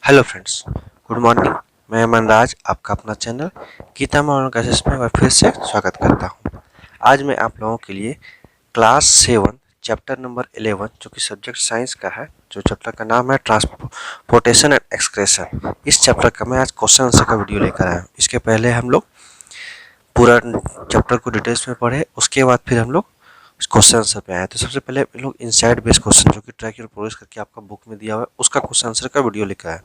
Hello friends, good morning. मैं अमन राज, आपका अपना चैनल गीता मॉडर्न क्लासेस में मैं फिर से स्वागत करता हूं। आज मैं आप लोगों के लिए क्लास 7 चैप्टर नंबर 11 जो कि सब्जेक्ट साइंस का है, जो चैप्टर का नाम है ट्रांसपोर्टेशन एंड एक्सक्रेशन। इस चैप्टर का मैं आज क्वेश्चन आंसर का वीडियो लेकर आया हूँ। इसके पहले हम लोग पूरा चैप्टर को डिटेल्स में पढ़े, उसके बाद फिर हम लोग क्वेश्चन आंसर पे आए। तो सबसे पहले हम लोग इनसाइड बेस्ड क्वेश्चन जो कि ट्रैक योर प्रोग्रेस करके आपका बुक में दिया हुआ है, उसका क्वेश्चन आंसर का वीडियो लेकर आए।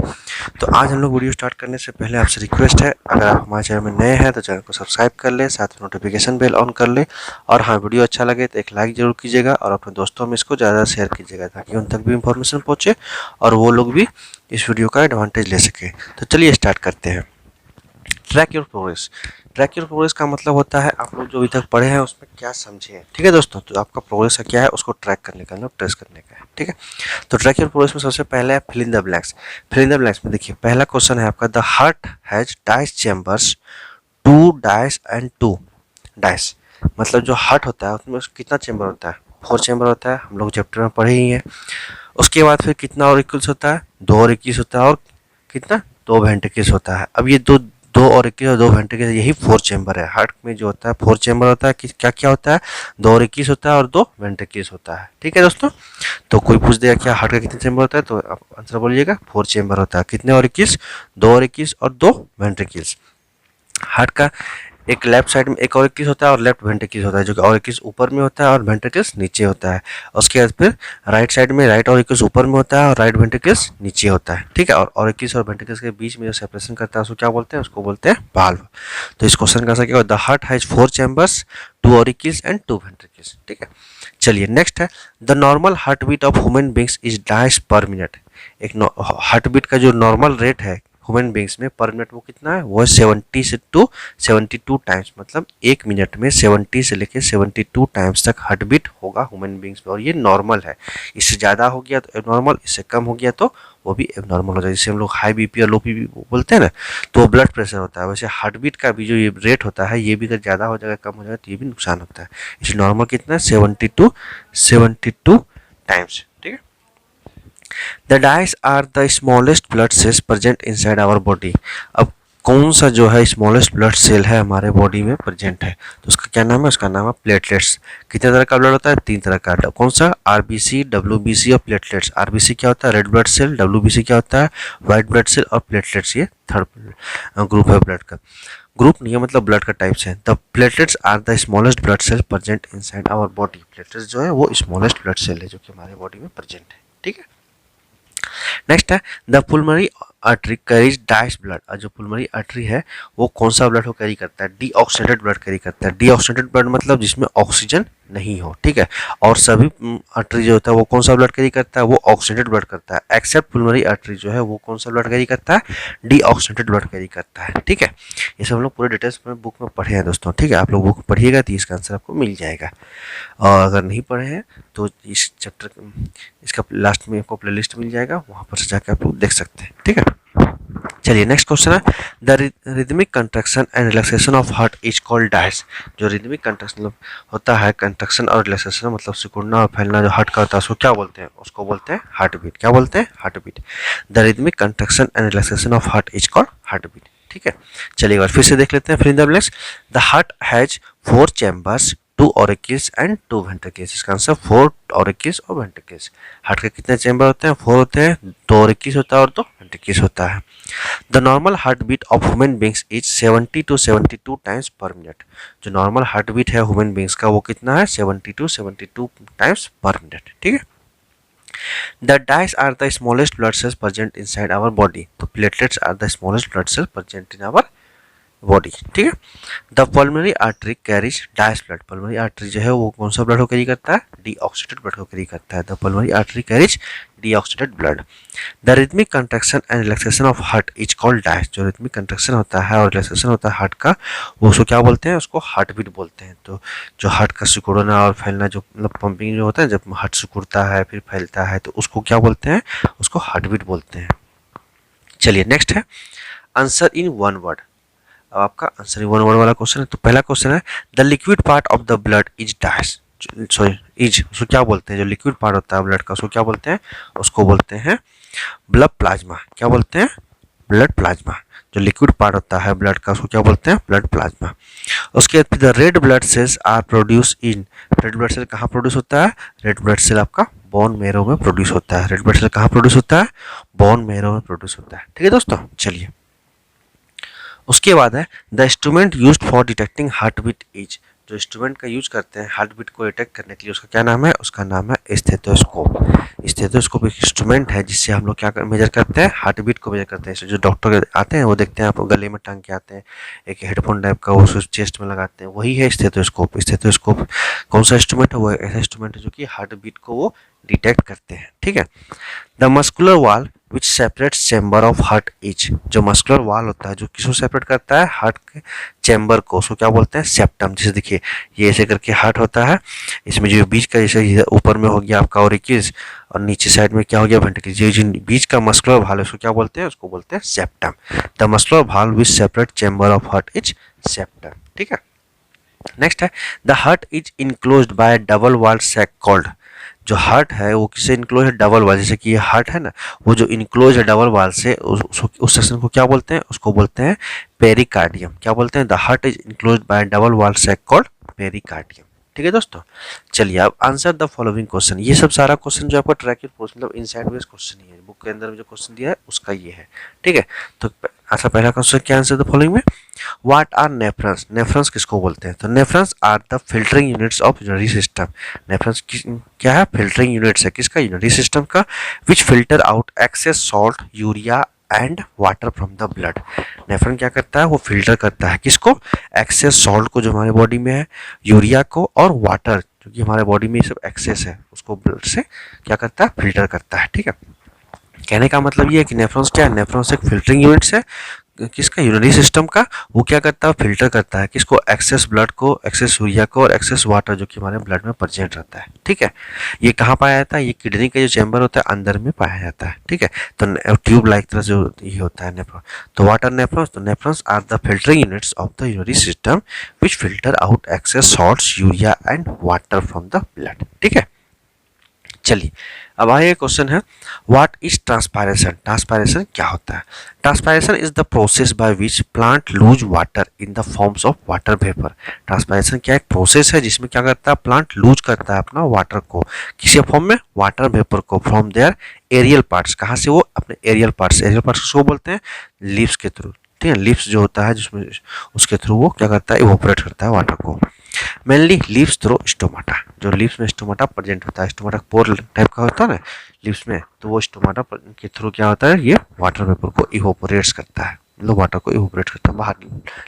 तो आज हम लोग वीडियो स्टार्ट करने से पहले आपसे रिक्वेस्ट है, अगर आप हमारे चैनल में नए हैं तो चैनल को सब्सक्राइब कर ले, साथ में नोटिफिकेशन बेल ऑन कर ले, और हाँ, वीडियो अच्छा लगे तो एक लाइक जरूर कीजिएगा और अपने दोस्तों में इसको ज़्यादा शेयर कीजिएगा ताकि उन तक भी इंफॉर्मेशन पहुँचे और वो लोग भी इस वीडियो का एडवांटेज ले सके। तो चलिए स्टार्ट करते हैं। Track your progress. Track your progress का मतलब होता है आप लोग जो अभी तक पढ़े हैं उसमें क्या समझे हैं। ठीक है दोस्तों, तो आपका प्रोग्रेस का क्या है उसको ट्रैक करने का, ट्रेस करने का है। ठीक है, तो ट्रैक योर प्रोग्रेस में सबसे पहले है fill in the blanks. Fill in the blanks में देखिए पहला क्वेश्चन है आपका, the heart has dice chambers, 2 dice and 2 dice. मतलब जो हार्ट होता है उसमें कितना चैम्बर होता है? 4 चैम्बर होता है, हम लोग चैप्टर में पढ़े ही हैं। उसके बाद फिर कितना ऑरिकल्स होता है? 2 ऑरिकल्स होता है, और कितना? 2 वेंट्रिकल्स होता है। अब ये दो ऑरिकल्स और 2 वेंट्रिकल्स, यही 4 चैम्बर है। हार्ट में जो होता है 4 चैम्बर होता है। क्या क्या होता है? 2 ऑरिकल्स होता है और 2 वेंट्रिकल्स होता है। ठीक है दोस्तों, तो कोई पूछ देगा क्या हार्ट का कितने चैम्बर होता है, तो आप आंसर बोलिएगा 4 चैम्बर होता है। कितने ऑरिकल्स? 2 ऑरिकल्स और 2 वेंट्रिकल्स। हार्ट का एक लेफ्ट साइड में एक ऑरिकल्स होता है और लेफ्ट वेंट्रिकल्स होता है, जो कि ऑरिकल्स ऊपर में होता है और वेंट्रिकल्स नीचे होता है। उसके बाद फिर राइट साइड में राइट ऑरिकल्स ऊपर में होता है और राइट वेंट्रिकल्स नीचे होता है। ठीक है, और ऑरिकल्स और वेंट्रिकल्स के बीच में जो सेपरेशन करता है उसको क्या बोलते हैं? उसको बोलते हैं वाल्व। तो इस क्वेश्चन का आंसर क्या होगा? The heart has 4 chambers, 2 auricles and 2 ventricles. ठीक है, चलिए नेक्स्ट है, the normal heart beat of human beings is dice per minute. एक हार्ट बीट का जो नॉर्मल रेट है ह्यूमन बींग्स में पर मिनट वो कितना है? वो है 70 से 72 टाइम्स। मतलब एक मिनट में 70 से लेकर 72 टाइम्स तक हार्ट बीट होगा ह्यूमन बींग्स में, और ये नॉर्मल है। इससे ज़्यादा हो गया तो एबनॉर्मल, इससे कम हो गया तो वो भी एबनॉर्मल हो जाए। जिसे हम लोग हाई बीपी और लो बीपी बोलते हैं ना, तो वो ब्लड प्रेशर होता है। वैसे हार्ट बीट का भी जो ये रेट होता है, ये भी अगर ज़्यादा हो जाएगा कम हो जाएगा तो ये भी नुकसान होता है। इसलिए नॉर्मल कितना है? 72 टाइम्स। ठीक है, the dice are the smallest blood cells present inside our body. अब कौन सा जो है स्मॉलेस्ट ब्लड सेल है हमारे बॉडी में प्रेजेंट है, तो उसका क्या नाम है? उसका नाम है प्लेटलेट्स। कितने तरह का ब्लड होता है? 3 तरह का। कौन सा? आरबीसी, डब्ल्यूबीसी और प्लेटलेट्स। आरबीसी क्या होता है? Red blood cell. डब्ल्यूबीसी क्या होता है? White blood cell. और प्लेटलेट्स ये थर्ड ग्रुप है ब्लड का। ग्रुप नहीं है, मतलब ब्लड का टाइप्स है। The platelets are the smallest blood cell present inside our body. Platelets जो है वो स्मॉलेस्ट ब्लड सेल है जो कि हमारे बॉडी में प्रेजेंट है। ठीक है, नेक्स्ट है, the पुलमरी artery carries these blood. और जो पुलमरी आर्टरी है वो कौन सा ब्लड को कैरी करता है? डीऑक्सीनेटेड ब्लड कैरी करता है। डीऑक्सीनेटेड ब्लड मतलब जिसमें ऑक्सीजन नहीं हो। ठीक है, और सभी आर्टरी जो होता है वो कौन सा ब्लड कैरी करता है? वो ऑक्सीनेटेड ब्लड करता है। एक्सेप्ट पुलमरी आर्टरी जो है वो कौन सा ब्लड कैरी करता है? डीऑक्सीनेटेड ब्लड कैरी करता है। ठीक है, ये सब हम लोग पूरे डिटेल्स में बुक में पढ़े हैं दोस्तों। ठीक है, आप लोग बुक पढ़िएगा तो इसका आंसर आपको मिल जाएगा, और अगर नहीं पढ़े हैं तो इस चैप्टर इसका लास्ट में आपको प्लेलिस्ट मिल जाएगा, वहाँ पर से जाकर आप लोग देख सकते हैं। ठीक है, चलिए नेक्स्ट क्वेश्चन है, the rhythmic contraction and relaxation of heart is called dice. जो रिदमिक कंट्रक्शन होता है, कंट्रक्शन और रिलैक्सेशन मतलब सिकुड़ना और फैलना जो हार्ट का होता है उसको क्या बोलते हैं? उसको बोलते हैं हार्ट बीट। क्या बोलते हैं? Heart beat. The rhythmic contraction and relaxation of heart is called heart beat. ठीक है, चलिए एक बार फिर से देख लेते हैं। फिर इन the blanks, the heart has 4 chambers, 2 auricles and 2 ventricles. इसका आंसर 4 ऑरिकल्स और वेंट्रिकल्स। हार्ट के कितने चैम्बर होते हैं? 4 होते हैं। 2 ऑरिकल्स होता है और 2 वेंट्रिकल्स होता है। The normal heart beat of human beings is 70 to 72 times per minute. जो नॉर्मल हार्ट बीट है ह्यूमन बींग्स का वो कितना है? 72 टाइम्स पर मिनट। ठीक है, the dice are the smallest blood cells present inside our body. तो platelets are the smallest blood cell present in our body. ठीक है, the pulmonary artery carries these blood. Pulmonary artery जो है वो कौन सा ब्लड को कैरी करता है? डीऑक्सीनेटेड ब्लड को कैरी करता है। The pulmonary artery carries deoxygenated blood. The rhythmic contraction and relaxation of heart is called dice. जो रिदमिक कंट्रक्शन होता है और रिलैक्सेशन होता है हार्ट का, वो उसको क्या बोलते हैं? उसको हार्ट बीट बोलते हैं। तो जो हार्ट का सिकुड़ना और फैलना, जो मतलब पंपिंग जो होता है, जब हार्ट सिकुड़ता है फिर फैलता है, तो उसको क्या बोलते हैं? उसको हार्ट बीट बोलते हैं। चलिए नेक्स्ट है, आंसर इन वन वर्ड। अब आपका आंसर इन वन वर्ड वाला क्वेश्चन है। तो पहला क्वेश्चन है, the liquid part of the blood is dash. Sorry is, उसको क्या बोलते हैं, जो लिक्विड पार्ट होता है ब्लड का उसको क्या बोलते हैं, उसको बोलते हैं ब्लड प्लाज्मा। क्या बोलते हैं, ब्लड प्लाज्मा। जो लिक्विड पार्ट होता है ब्लड का उसको क्या बोलते हैं, ब्लड प्लाज्मा। उसके बाद the red blood cells are produce in, red blood cell कहाँ प्रोड्यूस होता है, रेड ब्लड सेल आपका बोन मैरो में प्रोड्यूस होता है। रेड ब्लड सेल कहाँ प्रोड्यूस होता है, बोन मैरो में प्रोड्यूस होता है। ठीक है दोस्तों, चलिए उसके बाद है the instrument used for detecting heart beat is, जो इंस्ट्रूमेंट का यूज करते हैं हार्ट बीट को डिटेक्ट करने के लिए उसका क्या नाम है, उसका नाम है स्टेथोस्कोप। स्टेथोस्कोप एक इंस्ट्रूमेंट है जिससे हम लोग क्या मेजर करते हैं, हार्ट बीट को मेजर करते हैं। जो डॉक्टर आते हैं वो देखते हैं, आप गले में टांग के आते हैं एक हेडफोन टाइप का, वो चेस्ट में लगाते हैं, वही है स्टेथोस्कोप। स्टेथोस्कोप कौन सा इंस्ट्रूमेंट है, वो ऐसा इंस्ट्रूमेंट है जो कि हार्ट बीट को वो डिटेक्ट करते हैं। ठीक है, the muscular wall which separates chamber of heart is, जो मस्कुलर वॉल होता है जो किसको सेपरेट करता है, हार्ट के चैम्बर को, उसको क्या बोलते हैं, सेप्टम। जैसे देखिए ये ऐसे करके हार्ट होता है, इसमें जो बीच का जैसे ऊपर में हो गया आपका ऑरिकिल्स और नीचे साइड में क्या हो गया वेंट्रिकल्स, ये जो बीच का मस्कुलर वॉल है उसको क्या बोलते हैं, उसको बोलते हैं septum. The muscular wall which separate chamber of heart is septum. ठीक है, नेक्स्ट है the heart is enclosed by double wall sac called, जो हार्ट है वो किससे इनक्लोज है, डबल वाल। जैसे कि ये हार्ट है ना, वो जो इनक्लोज है डबल वाल से, उस सेक्शन को क्या बोलते हैं, उसको बोलते हैं पेरिकार्डियम। क्या बोलते हैं, the heart is enclose by double वाल सैक कॉल्ड पेरिकार्डियम। ठीक है दोस्तों, चलिए अब आंसर द फॉलोइंग क्वेश्चन। ये सब सारा क्वेश्चन जो आपका ट्रैक मतलब इनसाइड बेस क्वेश्चन ही है, बुक के अंदर में जो क्वेश्चन दिया है उसका ये है। ठीक है, तो अच्छा पहला क्वेश्चन क्या आंसर द फॉलोइंग में, व्हाट आर नेफ्रॉन्स, नेफ्रॉन्स किसको बोलते हैं, तो nephrons are the filtering units of urinary system. Nephrons क्या है, फिल्टरिंग यूनिट्स है किसका, यूरिनरी सिस्टम का, which filter out excess salt urea and water from the blood. Nephron क्या करता है, वो फिल्टर करता है किसको, एक्सेस सॉल्ट को जो हमारे बॉडी में है, यूरिया को, और वाटर जो कि हमारे बॉडी में सब एक्सेस है उसको ब्लड से क्या करता है, फिल्टर करता है। ठीक है, कहने का मतलब ये है कि नेफ्रॉन्स क्या है, नेफ्रॉन्स एक फिल्टरिंग यूनिट्स है किसका, यूरिनरी सिस्टम का। वो क्या करता है, फिल्टर करता है किसको, एक्सेस ब्लड को, एक्सेस यूरिया को और एक्सेस वाटर जो कि हमारे ब्लड में प्रेजेंट रहता है। ठीक है, ये कहाँ पाया जाता है, ये किडनी का जो चैम्बर होता है अंदर में पाया जाता है। ठीक है, तो ट्यूब लाइक तरह जो ये होता है नेफ्रॉन। तो वाटर नेफ्रॉन्स, तो nephrons are the filtering units of the urinary system which filter out excess salts urea and water from the blood. ठीक है, चलिए अब आगे क्वेश्चन है व्हाट इज ट्रांसपायरेशन, ट्रांसपायरेशन क्या होता है। Transpiration is the process by which plant lose water in the forms of water vapour. Transpiration क्या एक प्रोसेस है जिसमें क्या करता है, प्लांट लूज करता है अपना वाटर को किसी फॉर्म में, वाटर वेपर को, फ्रॉम देयर एरियल पार्ट्स, कहाँ से, वो अपने एरियल पार्ट्स, एरियल पार्ट्स को बोलते हैं लीव्स के थ्रू। ठीक है, लीव्स जो होता है जिसमें उसके थ्रू वो क्या करता है, इवोपरेट करता है वाटर को। मेनली लीव्स थ्रू स्टोमाटा, जो लीव्स में स्टोमाटा प्रेजेंट होता है, स्टोमाटा पोर टाइप का होता है ना लीव्स में, तो वो स्टोमाटा के थ्रू क्या होता है, ये वाटर वेपर को इवोपरेट्स करता है, मतलब वाटर को इवोपरेट करता है, बाहर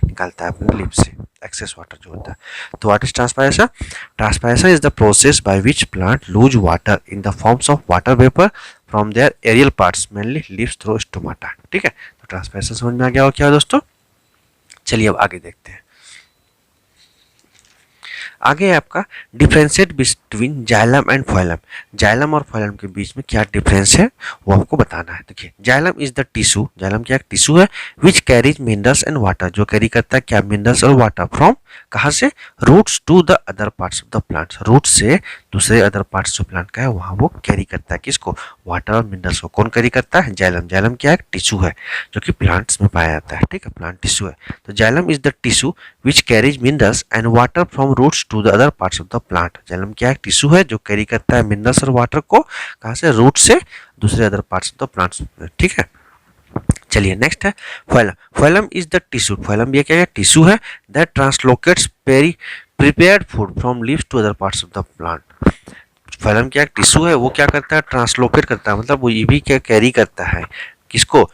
निकालता है अपने लीव्स से एक्सेस वाटर जो होता है। तो what is transpiration, transpiration is the process by which plant lose water in the forms of water vapour from their aerial parts mainly leaves through stomata. ठीक है, तो ट्रांसपायरेशन समझ में आ गया हो क्या दोस्तों। चलिए अब आगे देखते हैं, आगे है आपका differentiate between xylem and phylum. Xylem और फाइलम के बीच में क्या डिफरेंस है वो आपको बताना है। देखिए xylem is the tissue, xylem क्या टिश्यू है, which carries minerals and water, जो कैरी करता है क्या, मिनरल्स और वाटर फ्रॉम कहाँ से, roots to the other parts of the plant, root से दूसरे अदर पार्ट्स जो प्लांट का है वहाँ वो कैरी करता है किसको, वाटर और मिनरल्स को। कौन कैरी करता है, जाइलम। जाइलम क्या है, टिश्यू है जो कि प्लांट्स में पाया जाता है। ठीक है, प्लांट टिश्यू है, तो xylem is the tissue which carries minerals and water from roots to the other parts of the plant. Xylem क्या है, टिश्यू है जो कैरी करता है मिनरल्स और वाटर को कहाँ से, रूट से दूसरे other parts of the plants. ठीक है, चलिए नेक्स्ट है phloem. Phloem is the tissue, phloem ये क्या है, टिश्यू है that translocates prepared food from leaves to other parts of the plant. Phloem क्या टिश्यू है, वो क्या करता है, ट्रांसलोकेट करता है, मतलब वो ये भी क्या कैरी करता है किसको,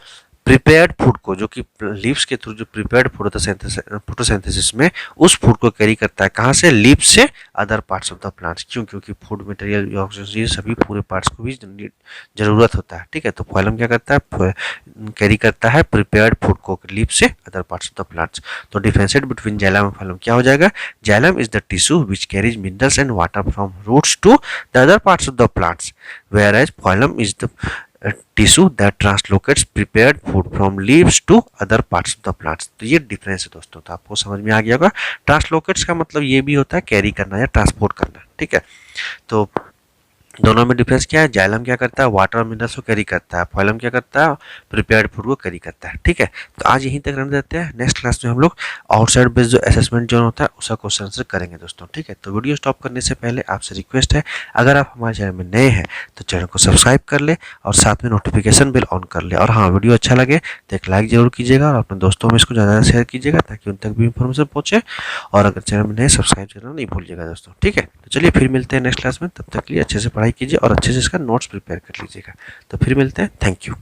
प्रिपेयर्ड फूड को, जो कि लीव्स के थ्रू जो प्रिपेयर्ड फूड होता है फोटोसिंथेसिस में, उस फूड को कैरी करता है कहाँ से, लीव्स से other parts of the plants. क्यों, क्योंकि फूड मटेरियल ऑक्सीजन ये सभी पूरे पार्ट्स को भी जरूरत होता है। ठीक है, तो फाइलम क्या करता है, कैरी करता है प्रिपेयर्ड फूड को लीव्स से other parts of the plants. तो differentiate between xylem and phloem क्या हो जाएगा, xylem is the tissue which carries minerals and water from roots to the other parts of the plants, whereas phloem is the tissue that translocates prepared food from leaves to other parts of the plants. तो ये difference है दोस्तों, तो आपको समझ में आ गया होगा। ट्रांसलोकेट्स का मतलब ये भी होता है कैरी करना या ट्रांसपोर्ट करना, ठीक है। तो दोनों में डिफरेंस क्या है, जाइलम क्या करता है, वाटर और मिनरल्स को कैरी करता है, फाइलम क्या करता है, प्रिपेयर्ड फूड को कैरी करता है, ठीक है। तो आज यहीं तक रहने देते हैं, नेक्स्ट क्लास में हम लोग आउटसाइड बेस्ड जो असेसमेंट जोन होता है उसका क्वेश्चन आंसर करेंगे दोस्तों, ठीक है। तो वीडियो स्टॉप करने से पहले आपसे रिक्वेस्ट है, अगर आप हमारे चैनल में नए हैं तो चैनल को सब्सक्राइब कर ले और साथ में नोटिफिकेशन बिल ऑन कर ले, और हाँ, वीडियो अच्छा लगे तो एक लाइक जरूर कीजिएगा और अपने दोस्तों में इसको ज़्यादा शेयर कीजिएगा ताकि उन तक भी इंफॉर्मेशन पहुंचे, और अगर चैनल में नए सब्सक्राइब करना नहीं भूलिएगा दोस्तों, ठीक है। तो चलिए फिर मिलते हैं नेक्स्ट क्लास में, तब तक के लिए अच्छे से पढ़ाई कीजिए और अच्छे से इसका नोट्स प्रिपेयर कर लीजिएगा। तो फिर मिलते हैं, थैंक यू।